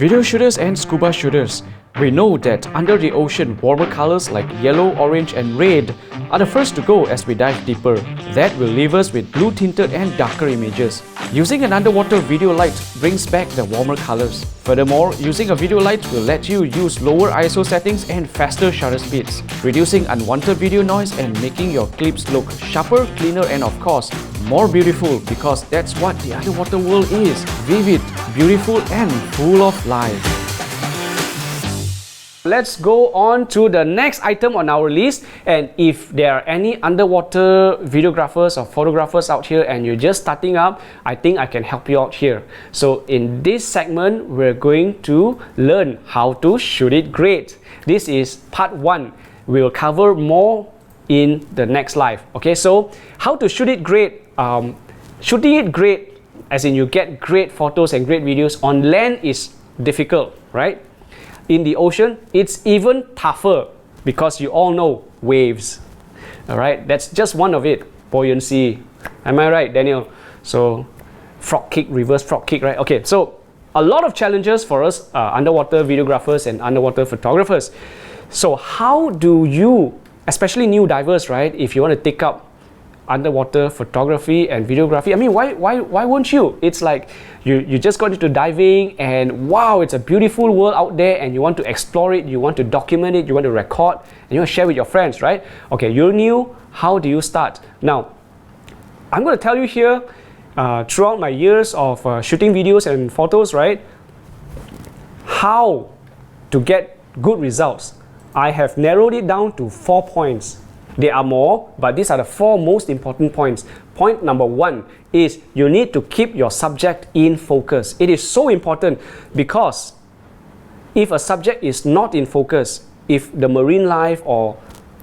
Video shooters and scuba shooters, we know that under the ocean, warmer colors like yellow, orange and red are the first to go as we dive deeper. That will leave us with blue tinted and darker images. Using an underwater video light brings back the warmer colors. Furthermore, using a video light will let you use lower ISO settings and faster shutter speeds, reducing unwanted video noise and making your clips look sharper, cleaner and of course, more beautiful, because that's what the underwater world is: vivid, beautiful and full of life. Let's go on to the next item on our list, and if there are any underwater videographers or photographers out here and you're just starting up, I think I can help you out here. So in this segment, we're going to learn how to shoot it great. This is part 1. We'll cover more in the next live. Okay, so how to shoot it great. Shooting it great, as in you get great photos and great videos on land, is difficult, right? In the ocean, it's even tougher because you all know waves. All right, that's just one of it. Buoyancy. Am I right, Daniel? So frog kick, reverse frog kick, right? Okay, so a lot of challenges for us underwater videographers and underwater photographers. So how do you, especially new divers, right, if you want to take up underwater photography and videography, I mean, why won't you? It's like you just got into diving and wow, it's a beautiful world out there and you want to explore it, you want to document it, you want to record and you want to share with your friends, right? Okay, you're new, how do you start? Now, I'm going to tell you here, throughout my years of shooting videos and photos, right, how to get good results. I have narrowed it down to 4 points. There are more, but these are the 4 most important points. Point number 1 is you need to keep your subject in focus. It is so important because if a subject is not in focus, if the marine life or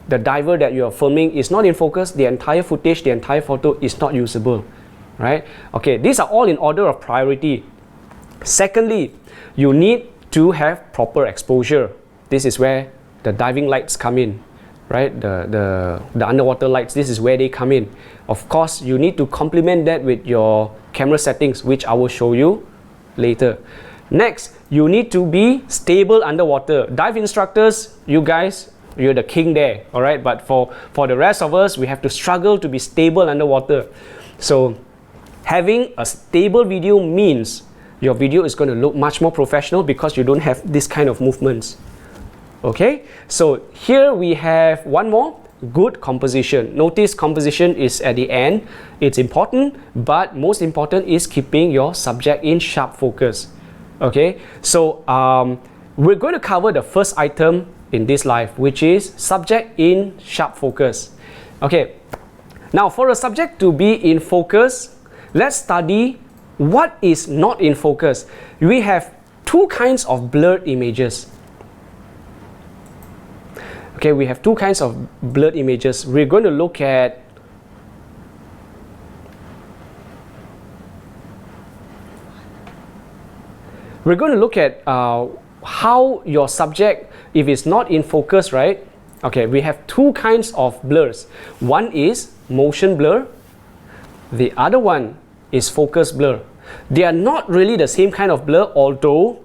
the diver that you are filming is not in focus, the entire footage, the entire photo is not usable, right? Okay, these are all in order of priority. Secondly, you need to have proper exposure. This is where the diving lights come in. Right, the underwater lights, this is where they come in. Of course, you need to complement that with your camera settings, which I will show you later. Next, you need to be stable underwater. Dive instructors, you guys, you're the king there, all right? But for the rest of us, we have to struggle to be stable underwater. So having a stable video means your video is going to look much more professional because you don't have this kind of movements. Okay, so here we have one more: good composition. Notice composition is at the end. It's important, but most important is keeping your subject in sharp focus. Okay, so we're going to cover the first item in this live, which is subject in sharp focus. Okay, now for a subject to be in focus, let's study what is not in focus. We have 2 kinds of blurred images. Okay, we have 2 kinds of blurred images. We're going to look at how your subject, if it's not in focus, right? Okay, we have 2 kinds of blurs. One is motion blur. The other one is focus blur. They are not really the same kind of blur, although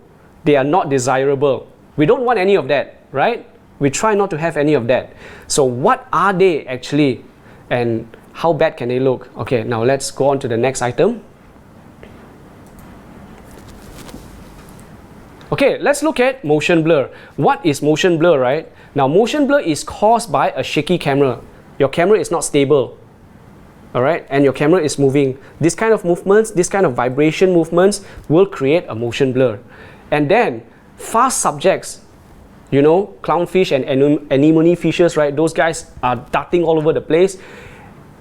they are not desirable. We don't want any of that, right? We try not to have any of that. So what are they actually and how bad can they look? Okay, now let's go on to the next item. Okay, let's look at motion blur. What is motion blur, right? Now motion blur is caused by a shaky camera. Your camera is not stable, all right, and your camera is moving. This kind of movements, this kind of vibration movements will create a motion blur. And then fast subjects, you know, clownfish and anemone fishes, right? Those guys are darting all over the place.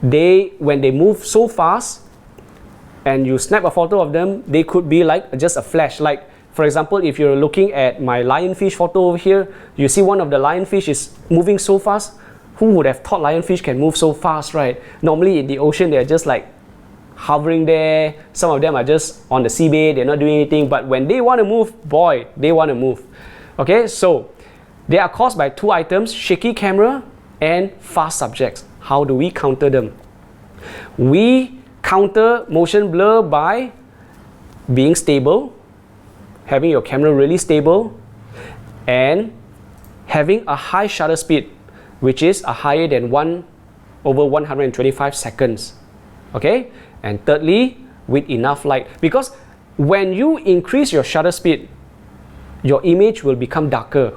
When they move so fast and you snap a photo of them, they could be like just a flash. Like, for example, if you're looking at my lionfish photo over here, you see one of the lionfish is moving so fast. Who would have thought lionfish can move so fast, right? Normally in the ocean, they're just like hovering there. Some of them are just on the seabed, they're not doing anything. But when they want to move, boy, they want to move. Okay, so they are caused by 2 items: shaky camera and fast subjects. How do we counter them? We counter motion blur by being stable, having your camera really stable, and having a high shutter speed, which is a higher than 1/125 seconds. Okay, and thirdly, with enough light, because when you increase your shutter speed, your image will become darker.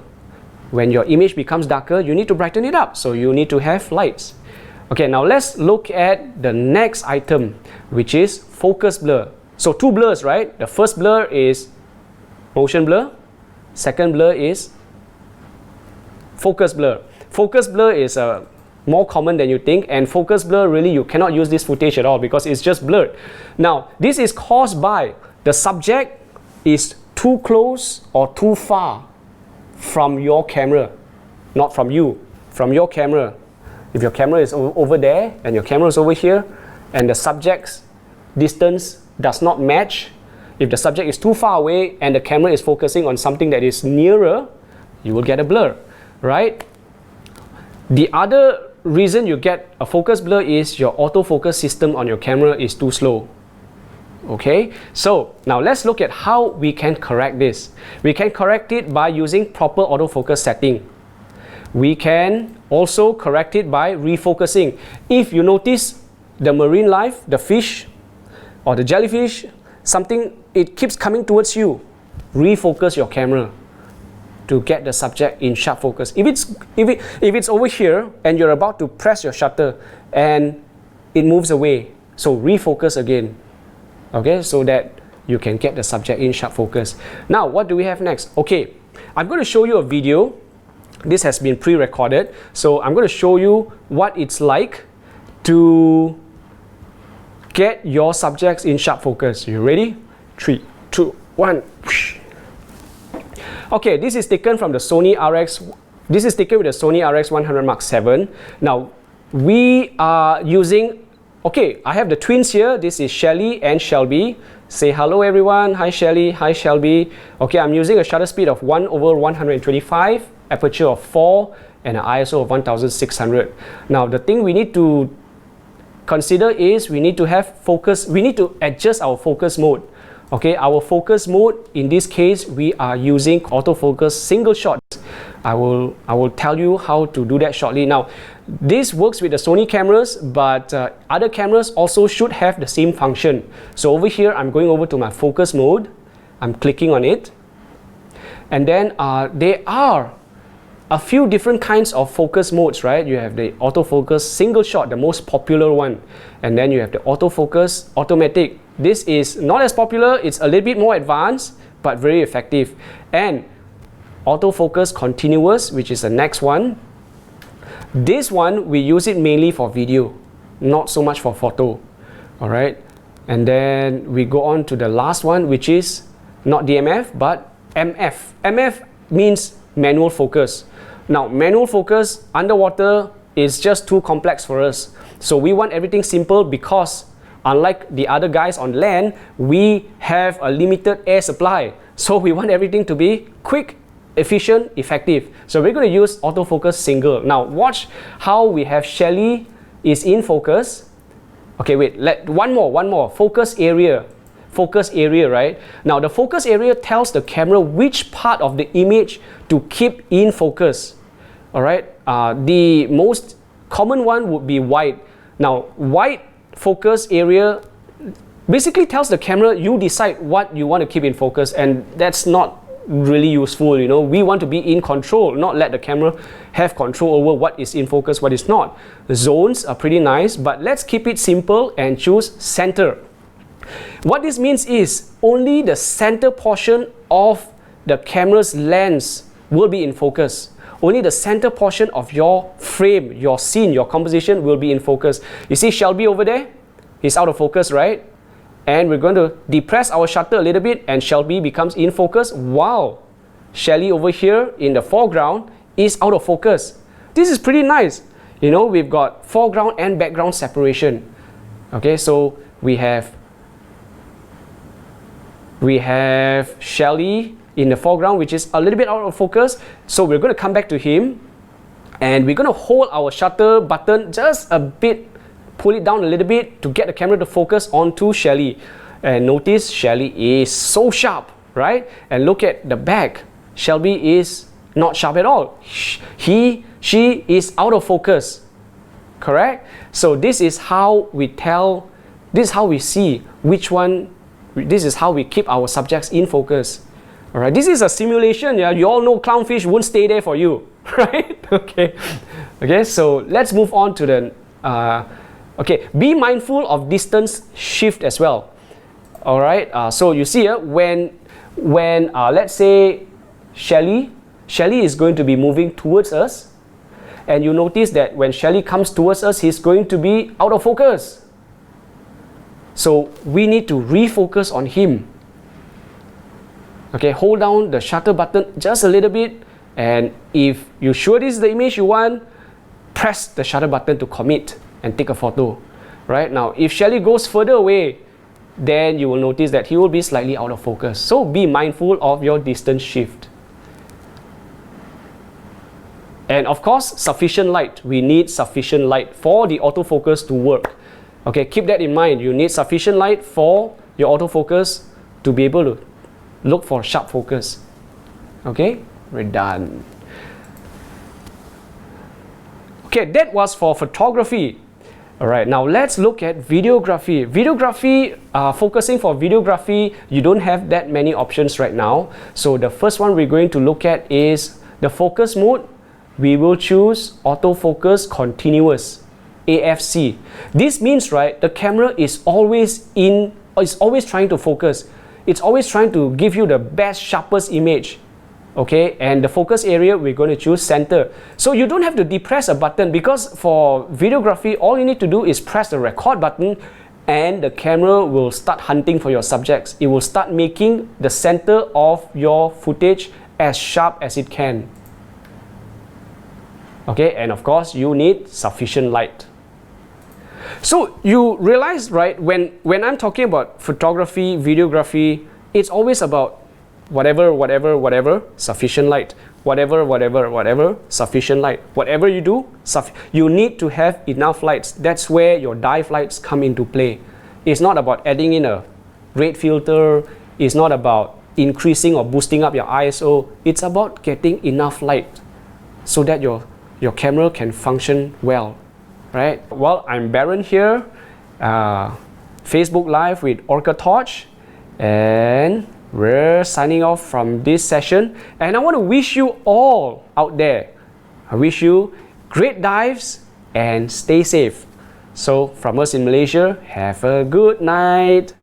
When your image becomes darker, you need to brighten it up, so you need to have lights. Okay, now let's look at the next item, which is focus blur. So two blurs, right? The first blur is motion blur, second blur is focus blur. Focus blur is more common than you think, and focus blur, really you cannot use this footage at all because it's just blurred. Now this is caused by the subject is too close or too far from your camera, not from you, from your camera. If your camera is over there and your camera is over here and the subject's distance does not match, if the subject is too far away and the camera is focusing on something that is nearer, you will get a blur, right? The other reason you get a focus blur is your autofocus system on your camera is too slow. Okay, so now let's look at how we can correct this. We can correct it by using proper autofocus setting. We can also correct it by refocusing. If you notice the marine life, the fish or the jellyfish, something, it keeps coming towards you, refocus your camera to get the subject in sharp focus. If it's over here and you're about to press your shutter and it moves away, so refocus again. Okay, so that you can get the subject in sharp focus. Now, what do we have next? Okay, I'm going to show you a video. This has been pre-recorded, so I'm going to show you what it's like to get your subjects in sharp focus. You ready? 3, 2, 1. Okay, this is taken from the Sony RX. This is taken with the Sony RX 100 Mark VII. Now, we are using. Okay, I have the twins here. This is Shelly and Shelby. Say hello everyone. Hi Shelly, hi Shelby. Okay, I'm using a shutter speed of 1/125, aperture of 4, and an ISO of 1600. Now the thing we need to consider is we need to have focus. We need to adjust our focus mode. Okay, our focus mode, in this case, we are using autofocus single shot. I will tell you how to do that shortly. Now, this works with the Sony cameras, but other cameras also should have the same function. So over here, I'm going over to my focus mode. I'm clicking on it. And then there are a few different kinds of focus modes, right? You have the autofocus single shot, the most popular one. And then you have the autofocus automatic. This is not as popular. It's a little bit more advanced, but very effective. And autofocus continuous, which is the next one. This one, we use it mainly for video, not so much for photo. All right, and then we go on to the last one, which is not DMF but MF. MF means manual focus. Now, manual focus underwater is just too complex for us, so we want everything simple because unlike the other guys on land, we have a limited air supply, so we want everything to be quick, efficient, effective. So we're going to use autofocus single. Now watch how we have Shelly is in focus. Okay, wait, one more. Focus area, right? Now the focus area tells the camera which part of the image to keep in focus. All right, the most common one would be white. Now white focus area basically tells the camera you decide what you want to keep in focus, and that's not really useful. You know, we want to be in control, not let the camera have control over what is in focus, what is not. The zones are pretty nice, but let's keep it simple and choose center. What this means is only the center portion of the camera's lens will be in focus. Only the center portion of your frame, your scene, your composition will be in focus. You see Shelby over there? He's out of focus, right? And we're going to depress our shutter a little bit and Shelby becomes in focus. Wow! Shelly over here in the foreground is out of focus. This is pretty nice. You know, we've got foreground and background separation. Okay, so we have Shelly in the foreground, which is a little bit out of focus. So we're going to come back to him and we're going to hold our shutter button just a bit, pull it down a little bit to get the camera to focus onto Shelly. And notice Shelly is so sharp. right? And look at the back. Shelby is not sharp at all. She is out of focus. Correct? So this is how we tell, this is how we see which one, this is how we keep our subjects in focus. All right, this is a simulation. Yeah, you all know clownfish won't stay there for you, right? Okay, so let's move on to the, okay, be mindful of distance shift as well. All right, so you see here, when let's say Shelly is going to be moving towards us, and you notice that when Shelly comes towards us, he's going to be out of focus. So we need to refocus on him. Okay, hold down the shutter button just a little bit, and if you're sure this is the image you want, press the shutter button to commit and take a photo. Right now, if Shelly goes further away, then you will notice that he will be slightly out of focus. So be mindful of your distance shift. And of course, sufficient light. We need sufficient light for the autofocus to work. Okay, keep that in mind. You need sufficient light for your autofocus to be able to look for sharp focus. Okay, we're done. Okay, that was for photography. Alright, now let's look at videography. Videography, focusing for videography, you don't have that many options right now. So the first one we're going to look at is the focus mode. We will choose autofocus continuous, AFC. This means, right, the camera is always trying to focus. It's always trying to give you the best, sharpest image. Okay, and the focus area, we're going to choose center. So you don't have to depress a button, because for videography, all you need to do is press the record button and the camera will start hunting for your subjects. It will start making the center of your footage as sharp as it can. Okay, and of course, you need sufficient light. So you realize, right, when I'm talking about photography, videography, it's always about whatever, sufficient light. Whatever, sufficient light. Whatever you do, you need to have enough lights. That's where your dive lights come into play. It's not about adding in a red filter. It's not about increasing or boosting up your ISO. It's about getting enough light so that your camera can function well, right? Well, I'm Baron here, Facebook Live with Orca Torch, and we're signing off from this session. And I want to wish you all out there, I wish you great dives and stay safe. So from us in Malaysia, have a good night.